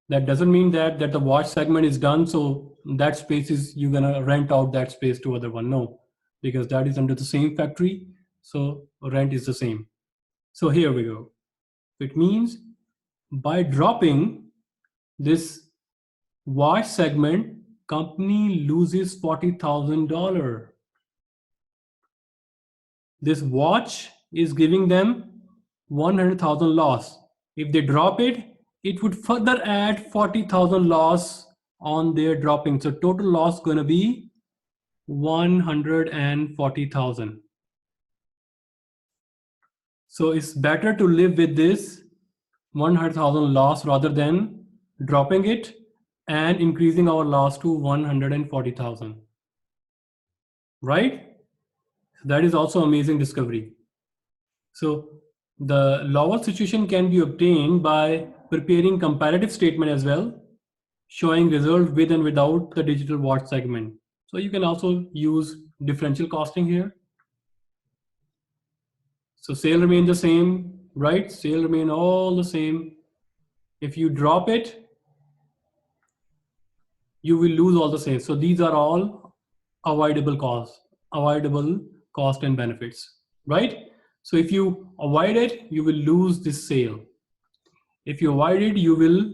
That doesn't mean that the watch segment is done, so that space is, you're gonna rent out that space to other one. No, because that is under the same factory, so rent is the same. So here we go. It means by dropping this watch segment, company loses $40,000. This watch is giving them 100,000 loss. If they drop it, it would further add 40,000 loss on their dropping. So total loss going to be 140,000. So it's better to live with this 100,000 loss rather than dropping it and increasing our loss to 140,000. Right? That is also amazing discovery. So the lower situation can be obtained by preparing comparative statement as well, showing result with and without the digital watch segment. So you can also use differential costing here. So sale remain the same, right? Sale remain all the same. If you drop it, you will lose all the same. So these are all avoidable cost and benefits, right? So if you avoid it, you will lose this sale. If you avoid it, you will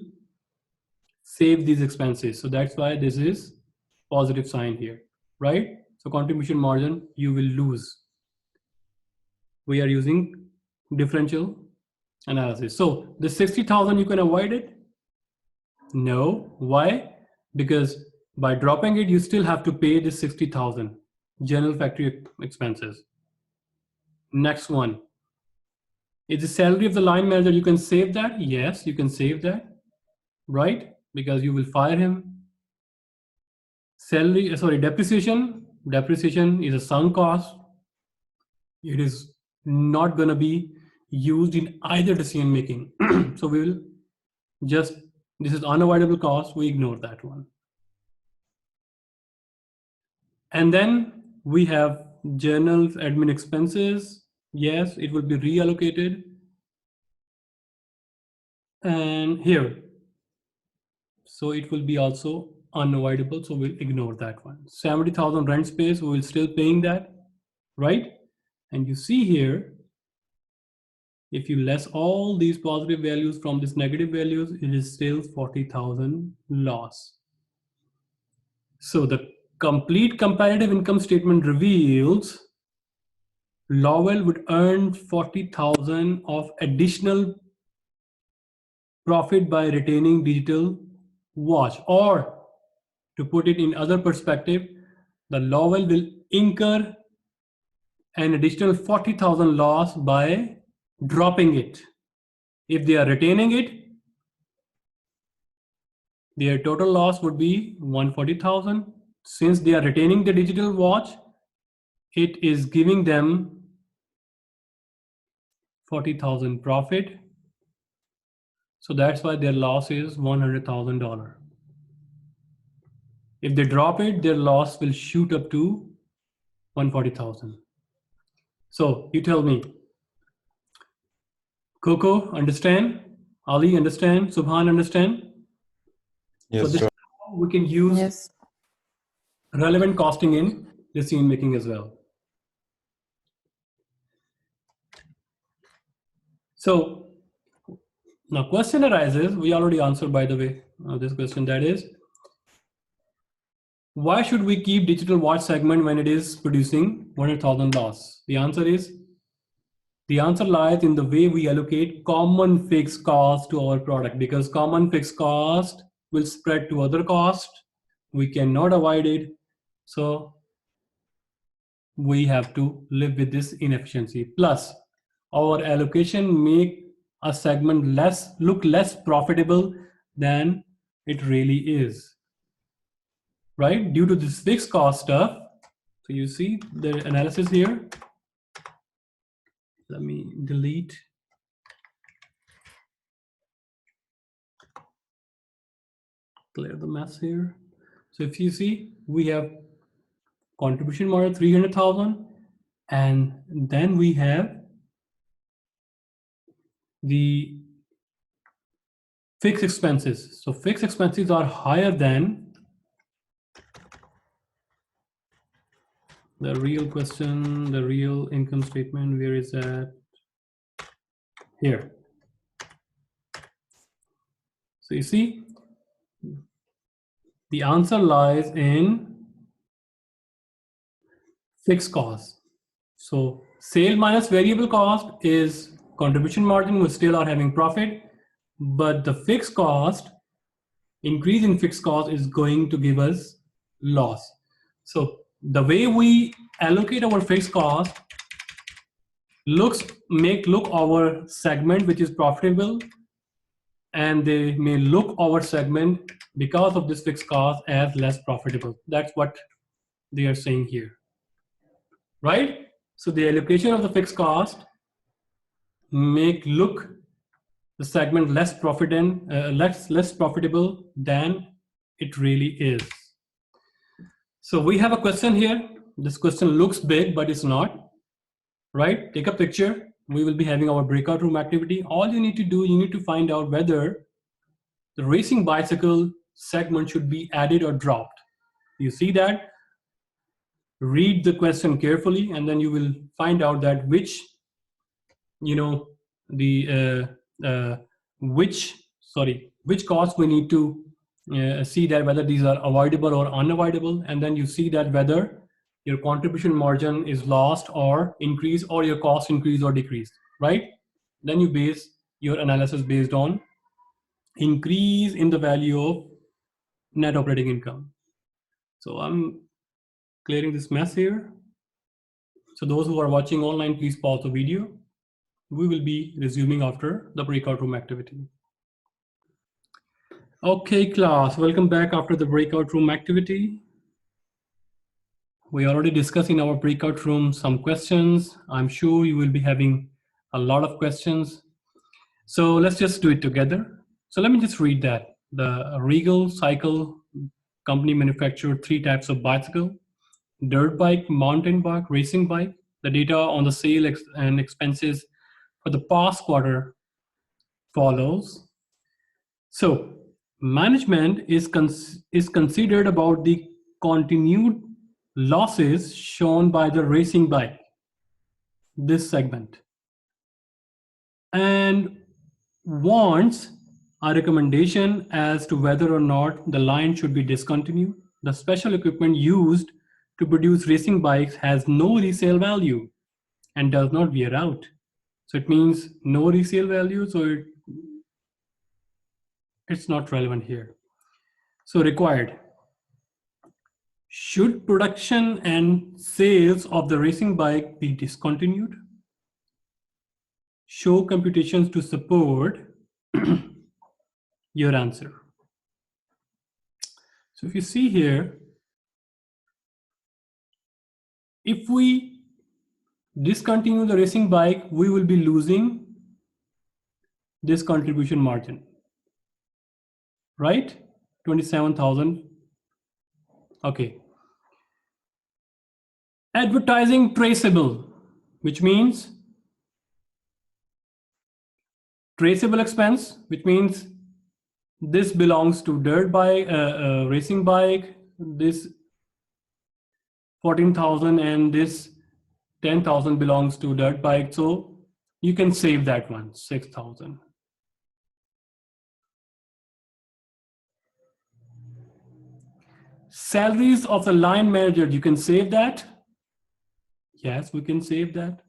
save these expenses. So that's why this is positive sign here, right? So contribution margin, you will lose. We are using differential analysis. So the 60,000, you can avoid it? No. Why? Because by dropping it, you still have to pay the 60,000 general factory expenses. Next one. Is the salary of the line manager, you can save that? Yes, you can save that, right? Because you will fire him. Depreciation. Depreciation is a sunk cost. It is not going to be used in either decision making. So we will just, this is unavoidable cost, we ignore that one. And then we have journal admin expenses. Yes, it will be reallocated. And here, so it will be also unavoidable, so we'll ignore that one. 70,000 rent space, we will still paying that, right? And you see here, if you less all these positive values from these negative values, it is still 40,000 loss. So the complete comparative income statement reveals Lowell would earn 40,000 of additional profit by retaining digital watch, or to put it in other perspective, the Lowell will incur an additional 40,000 loss by dropping it. If they are retaining it, their total loss would be 140,000. Since they are retaining the digital watch, it is giving them 40,000 profit. So that's why their loss is $100,000. If they drop it, their loss will shoot up to 140,000. So you tell me, Coco, understand? Ali, understand? Subhan, understand? Yes, so this sir. is how we can use relevant costing in decision making as well. So now question arises, we already answered by the way this question, that is, why should we keep digital watch segment when it is producing 100,000 loss? The answer lies in the way we allocate common fixed cost to our product, because common fixed cost will spread to other costs. We cannot avoid it. So we have to live with this inefficiency. Plus, our allocation make a segment look less profitable than it really is, right? Due to this fixed cost stuff. So you see the analysis here. Let me delete. Clear the mess here. So if you see, we have contribution margin 300,000, and then we have the fixed expenses. So fixed expenses are higher than the real question, the real income statement. Where is that? Here. So you see, the answer lies in fixed costs. So sale minus variable cost is contribution margin. We still are having profit, but the fixed cost, increase in fixed cost is going to give us loss. So the way we allocate our fixed cost look our segment which is profitable, and they may look our segment because of this fixed cost as less profitable. That's what they are saying here, right? So the allocation of the fixed cost make look the segment less less profitable than it really is. So we have a question here. This question looks big, but it's not, right? Take a picture. We will be having our breakout room activity. All you need to do, you need to find out whether the racing bicycle segment should be added or dropped. You see that? Read the question carefully, and then you will find out that which, you know, the which costs we need to see that whether these are avoidable or unavoidable, and then you see that whether your contribution margin is lost or increased, or your cost increase or decreased, right? Then you base your analysis based on increase in the value of net operating income. So I'm clearing this mess here. So those who are watching online, please pause the video. We will be resuming after the breakout room activity. Okay, class, welcome back after the breakout room activity. We already discussed in our breakout room some questions. I'm sure you will be having a lot of questions. So let's just do it together. So let me just read that. The Regal Cycle company manufactured 3 types of bicycle: dirt bike, mountain bike, racing bike. The data on the sale and expenses for the past quarter follows. So management is considered about the continued losses shown by the racing bike, this segment, and wants a recommendation as to whether or not the line should be discontinued. The special equipment used to produce racing bikes has no resale value and does not wear out. So it means no resale value, so it's not relevant here. So required. Should production and sales of the racing bike be discontinued? Show computations to support your answer. So if you see here, if we discontinue the racing bike, we will be losing this contribution margin, right? 27,000. Okay. Advertising traceable, which means traceable expense, which means this belongs to dirt bike, racing bike, this 14,000 and this 10,000 belongs to dirt bike. So you can save that one, 6,000. Salaries of the line manager, you can save that. Yes, we can save that.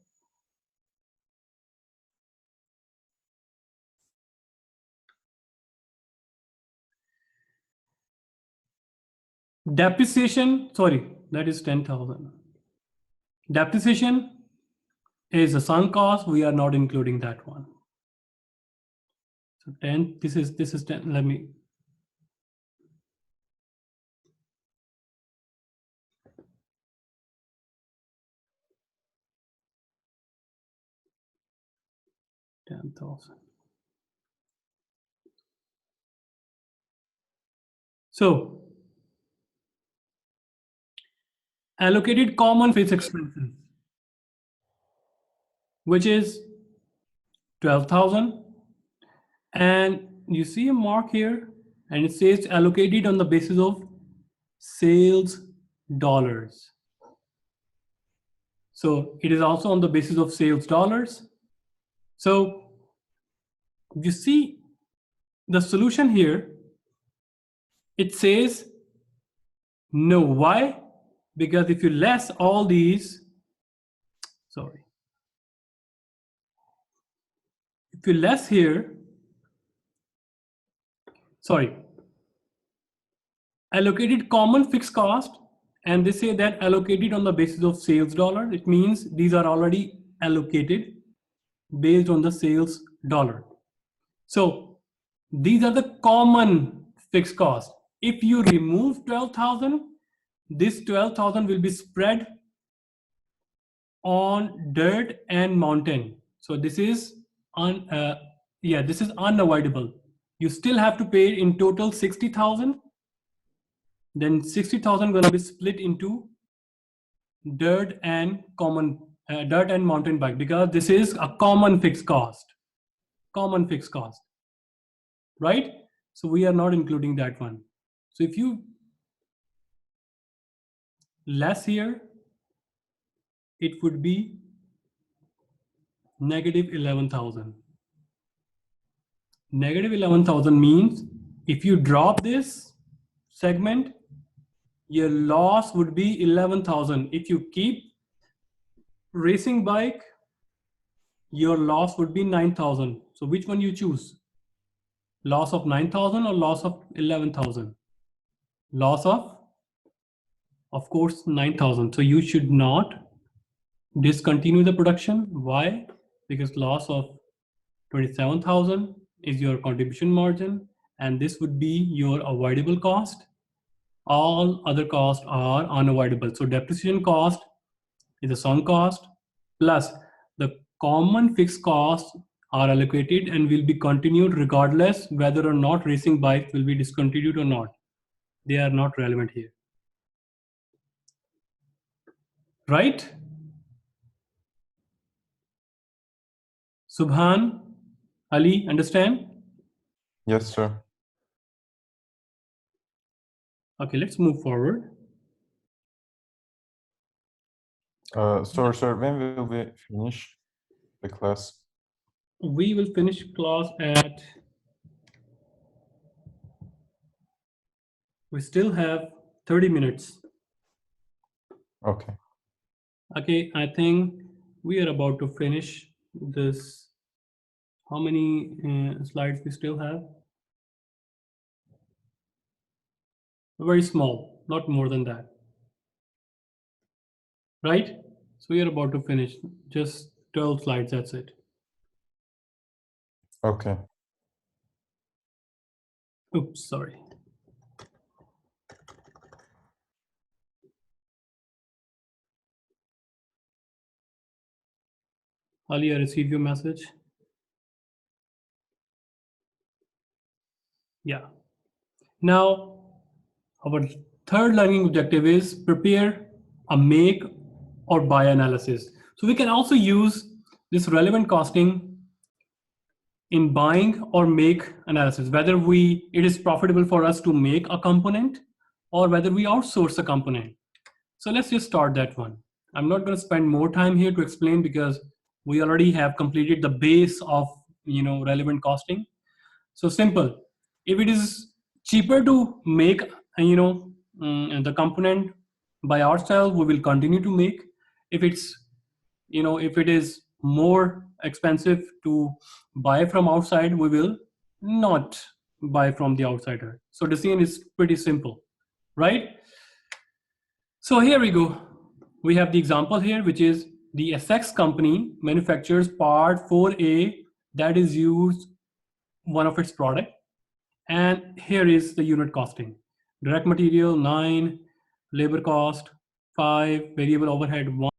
Depreciation, sorry, that is 10,000. Depreciation is a sunk cost. We are not including that one. So 10, this is 10, let me. $10,000. So allocated common fixed expenses, which is 12,000, and you see a mark here, and it says allocated on the basis of sales dollars. So it is also on the basis of sales dollars. So you see the solution here, it says no. Why? Because if you less all these, sorry, if you less here, sorry, allocated common fixed cost, and they say that allocated on the basis of sales dollar, it means these are already allocated based on the sales dollar. So these are the common fixed costs. If you remove 12,000, this 12,000 will be spread on dirt and mountain. So this is this is unavoidable. You still have to pay in total 60,000. Then 60,000 going to be split into dirt and dirt and mountain bike, because this is a common fixed cost. Common fixed cost, right? So we are not including that one. So if you less here, it would be negative 11,000. Negative 11,000 means if you drop this segment, your loss would be 11,000. If you keep racing bike, your loss would be 9,000. So which one you choose? Loss of 9,000 or loss of 11,000? Loss of course, 9,000. So you should not discontinue the production. Why? Because loss of 27,000 is your contribution margin, and this would be your avoidable cost. All other costs are unavoidable. So depreciation cost is a sunk cost, plus the common fixed costs are allocated and will be continued regardless whether or not racing bikes will be discontinued or not. They are not relevant here. Right? Subhan, Ali, understand? Yes, sir. Okay, let's move forward. Sorry, sir, when will we finish the class? We will finish class at, we still have 30 minutes. Okay. Okay, I think we are about to finish this. How many slides we still have? Very small, not more than that. Right? So we are about to finish. Just 12 slides, that's it. Okay. Oops, sorry. Ali, I received your message. Yeah. Now, our third learning objective is prepare a make or buy analysis. So we can also use this relevant costing in buying or make analysis, whether it is profitable for us to make a component or whether we outsource a component. So let's just start that one. I'm not going to spend more time here to explain because we already have completed the base of relevant costing. So simple. If it is cheaper to make the component by ourselves, we will continue to make. If it is more expensive to buy from outside, we will not buy from the outsider. So the scene is pretty simple, right? So here we go. We have the example here, which is the SX company manufactures part 4A that is used one of its product. And here is the unit costing. Direct material 9, labor cost 5, variable overhead 1.